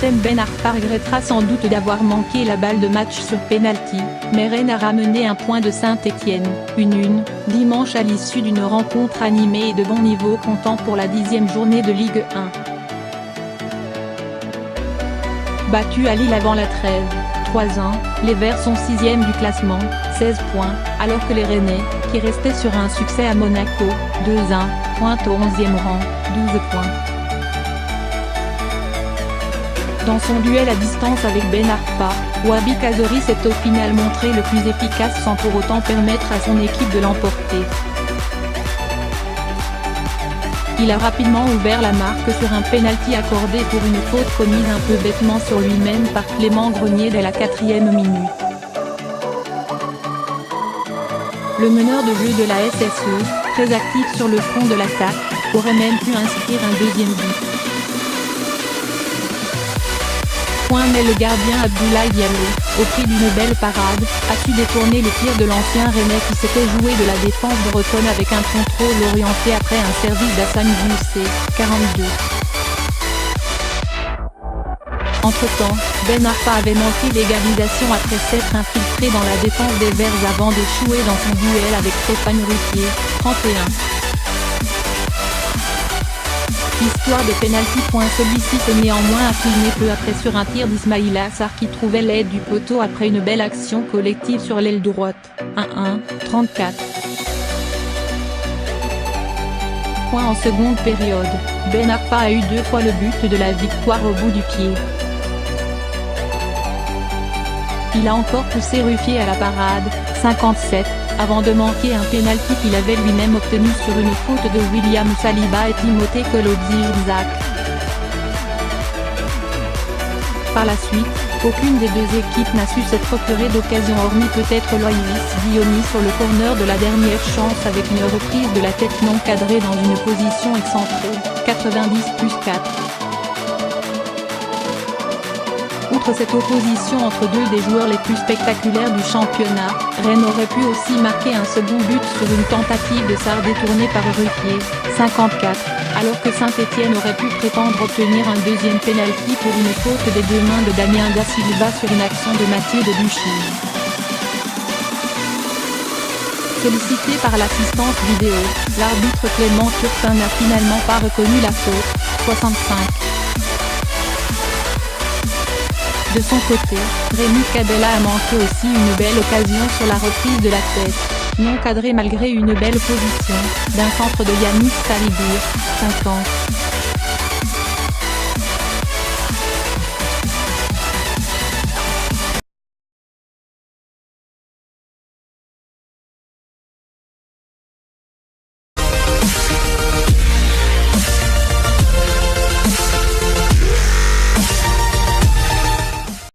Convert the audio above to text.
Artem Ben Arfa regrettera sans doute d'avoir manqué la balle de match sur penalty, mais Rennes a ramené un point de Saint-Étienne, 1-1, dimanche à l'issue d'une rencontre animée et de bon niveau comptant pour la 10e journée de Ligue 1. Battu à Lille avant la trêve, 3-1, les Verts sont 6e du classement, 16 points, alors que les Rennais, qui restaient sur un succès à Monaco, 2-1, pointent au 11e rang, 12 points. Dans son duel à distance avec Ben Arfa, Wahbi Kazori s'est au final montré le plus efficace sans pour autant permettre à son équipe de l'emporter. Il a rapidement ouvert la marque sur un penalty accordé pour une faute commise un peu bêtement sur lui-même par Clément Grenier dès la 4e minute. Le meneur de jeu de la SSE, très actif sur le front de l'attaque, aurait même pu inscrire un deuxième but. Mais le gardien Abdoulaye Diallo, au prix d'une belle parade, a su détourner le tir de l'ancien Rennais qui s'était joué de la défense bretonne avec un contrôle orienté après un service d'Hassane Boussé, 42. Entre-temps, Ben Arfa avait manqué l'égalisation après s'être infiltré dans la défense des Verts avant d'échouer dans son duel avec Stéphane Ruffier, 31. Histoire de penalty. Celui-ci s'est néanmoins incliné peu après sur un tir d'Ismaïla Sarr qui trouvait l'aide du poteau après une belle action collective sur l'aile droite, 1-1, 34. En seconde période, Ben Arfa a eu 2 fois le but de la victoire au bout du pied. Il a encore poussé Ruffier à la parade, 57, avant de manquer un pénalty qu'il avait lui-même obtenu sur une faute de William Saliba et Timothée Kolodziejczak. Par la suite, aucune des deux équipes n'a su se procurer d'occasion hormis peut-être Loïs Guillaumy sur le corner de la dernière chance avec une reprise de la tête non cadrée dans une position excentrée, 90+4. Outre cette opposition entre deux des joueurs les plus spectaculaires du championnat, Rennes aurait pu aussi marquer un second but sur une tentative de Sarr détournée par Ruffier, 54, alors que Saint-Étienne aurait pu prétendre obtenir un deuxième pénalty pour une faute des deux mains de Damien Da Silva sur une action de Mathieu Debuchy. Sollicité par l'assistance vidéo, l'arbitre Clément Turpin n'a finalement pas reconnu la faute, 65. De son côté, Rémi Cadella a manqué aussi une belle occasion sur la reprise de la tête, non cadrée malgré une belle position, d'un centre de Yanis Salibour, 50.